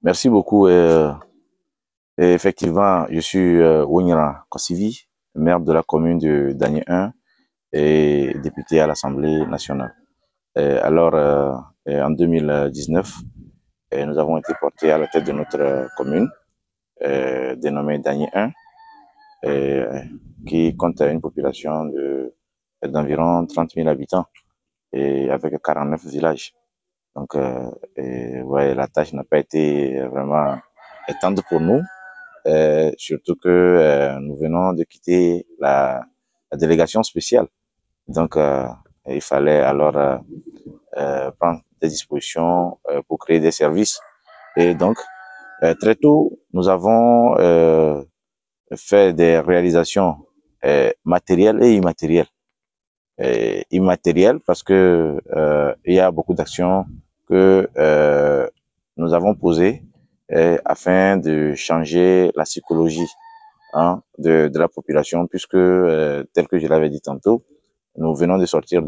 Merci beaucoup. Et effectivement, je suis Ougnara Kossivi, maire de la commune de Dagny 1 et député à l'Assemblée nationale. En 2019, nous avons été portés à la tête de notre commune, dénommée Dagny 1, euh, qui compte une population d'environ 30 000 habitants et avec 49 villages. Donc, ouais, la tâche n'a pas été vraiment étendue pour nous. Surtout que nous venons de quitter la délégation spéciale. Donc, il fallait alors prendre des dispositions pour créer des services. Et donc, très tôt, nous avons fait des réalisations matérielles et immatérielles. Immatérielles parce que il y a beaucoup d'actions que nous avons posées afin de changer la psychologie de la population, puisque, tel que je l'avais dit tantôt, nous venons de sortir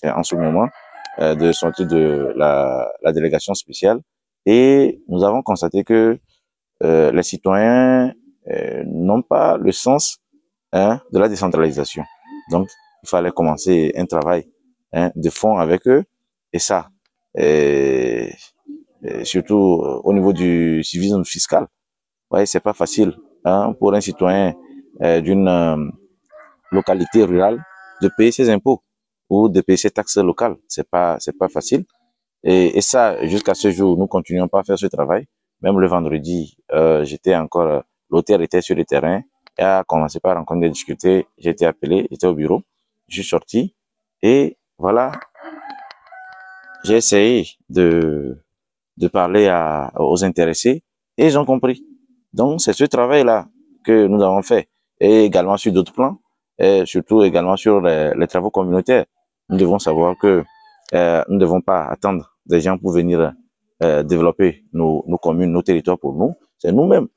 en ce moment, de sortir de la délégation spéciale et nous avons constaté que les citoyens n'ont pas le sens de la décentralisation. Donc, il fallait commencer un travail de fond avec eux et ça, et, et surtout au niveau du civisme fiscal. Ouais, c'est pas facile pour un citoyen d'une localité rurale de payer ses impôts ou de payer ses taxes locales. C'est pas facile. Et ça, jusqu'à ce jour, nous continuons pas à faire ce travail. Même le vendredi, l'auteur était sur le terrain et a commencé par rencontrer des difficultés. J'ai été appelé, j'étais au bureau, je suis sorti et voilà, j'ai essayé de parler aux intéressés et ils ont compris. Donc, c'est ce travail-là que nous avons fait et également sur d'autres plans et surtout également sur les travaux communautaires. Nous devons savoir que nous ne devons pas attendre des gens pour venir développer nos communes, nos territoires pour nous. C'est nous-mêmes.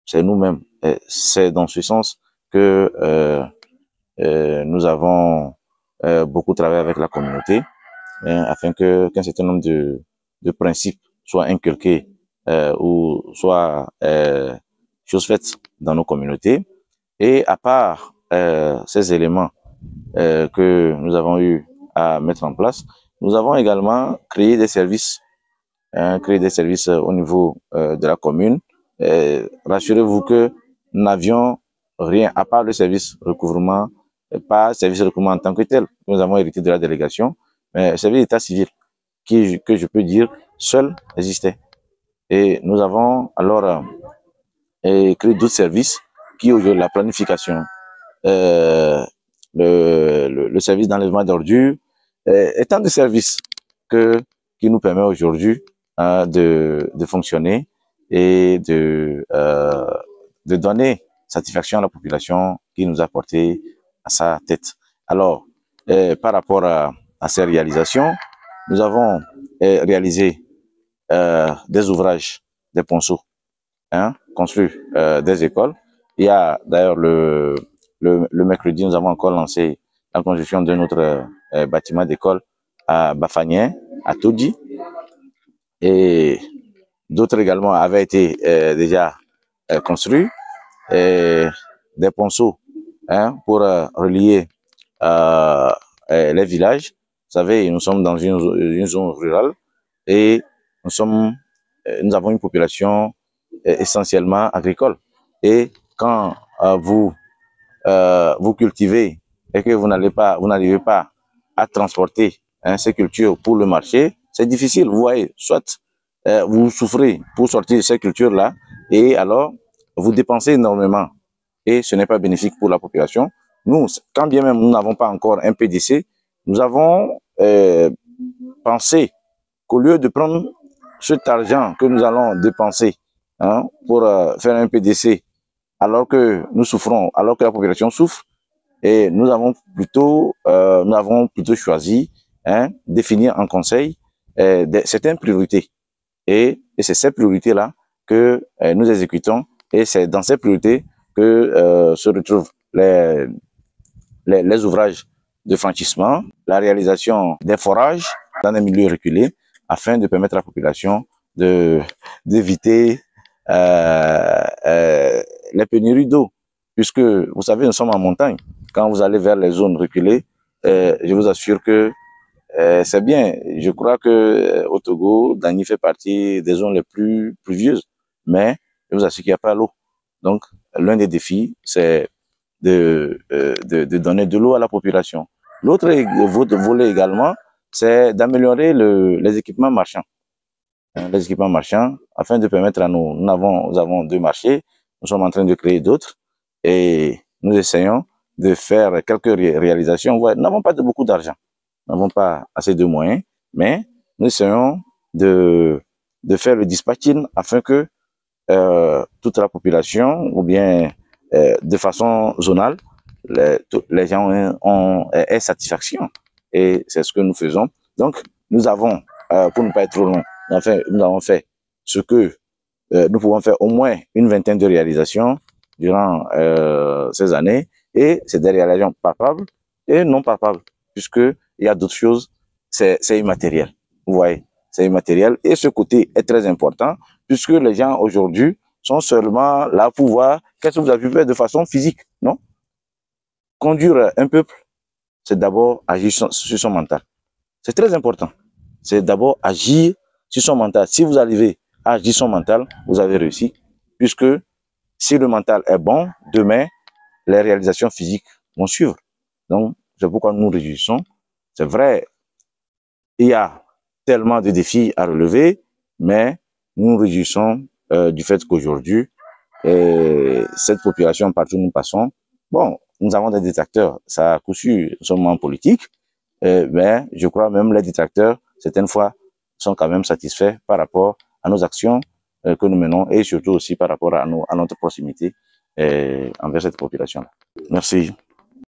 C'est nous-mêmes. C'est dans ce sens que nous avons beaucoup travaillé avec la communauté afin qu'un certain nombre de principes soient inculqués ou soient choses faites dans nos communautés. Et à part ces éléments que nous avons eu à mettre en place, nous avons également créé des services au niveau de la commune. Rassurez-vous que nous n'avions rien à part le service recouvrement, pas service recouvrement en tant que tel. Nous avons hérité de la délégation, mais le service d'état civil que je peux dire seul existait. Et nous avons alors créé d'autres services qui aujourd'hui la planification, euh, le service d'enlèvement d'ordures, étant des services qui nous permet aujourd'hui de fonctionner et de donner satisfaction à la population qui nous a porté à sa tête. Alors, par rapport à ces réalisations, nous avons réalisé des ouvrages, des ponceaux, construit des écoles. Il y a d'ailleurs le mercredi, nous avons encore lancé la construction d'un autre bâtiment d'école à Bafagnen, à Todji. Et d'autres également avaient été déjà construits. Et des ponceaux pour relier les villages. Vous savez, nous sommes dans une zone rurale et nous avons une population essentiellement agricole. Et quand vous cultivez et que vous n'arrivez pas à transporter ces cultures pour le marché, c'est difficile. Vous voyez, soit vous souffrez pour sortir ces cultures-là et alors vous dépensez énormément et ce n'est pas bénéfique pour la population. Nous, quand bien même nous n'avons pas encore un PDC, nous avons pensé qu'au lieu de prendre cet argent que nous allons dépenser pour faire un PDC, alors que nous souffrons, alors que la population souffre, et nous avons plutôt choisi définir en conseil certaines priorités. Et c'est ces priorités-là que nous exécutons, et c'est dans ces priorités que se retrouvent les ouvrages de franchissement, la réalisation des forages dans des milieux reculés, afin de permettre à la population d'éviter les pénuries d'eau, puisque vous savez, nous sommes en montagne. Quand vous allez vers les zones reculées, je vous assure que c'est bien. Je crois que au Togo, Dagny fait partie des zones les plus pluvieuses, mais je vous assure qu'il n'y a pas l'eau. Donc, l'un des défis, c'est de donner de l'eau à la population. L'autre volet également, c'est d'améliorer les équipements marchands. Les équipements marchands, afin de permettre à nous avons deux marchés, nous sommes en train de créer d'autres, et nous essayons de faire quelques réalisations. Nous n'avons pas beaucoup d'argent, nous n'avons pas assez de moyens, mais nous essayons de faire le dispatching afin que toute la population, ou bien de façon zonale, les gens aient satisfaction. Et c'est ce que nous faisons. Donc, nous avons, pour ne pas être trop long, nous avons fait ce que nous pouvons faire au moins une vingtaine de réalisations durant ces années. Et c'est des réalisations palpables et non palpables, puisque il y a d'autres choses, c'est immatériel. Vous voyez, c'est immatériel. Et ce côté est très important, puisque les gens aujourd'hui sont seulement là pour voir qu'est-ce que vous avez fait de façon physique, non? Conduire un peuple, c'est d'abord agir sur son mental. C'est très important. C'est d'abord agir sur son mental. Si vous arrivez à agir sur son mental, vous avez réussi, puisque si le mental est bon, demain, les réalisations physiques vont suivre. Donc, c'est pourquoi nous nous réjouissons. C'est vrai, il y a tellement de défis à relever, mais nous nous réjouissons du fait qu'aujourd'hui, cette population, partout où nous passons, bon, nous avons des détracteurs, ça a coup sûr, nous sommes en politique, mais je crois même les détracteurs, certaines fois, sont quand même satisfaits par rapport à nos actions que nous menons et surtout aussi par rapport à notre proximité envers cette population-là. Merci.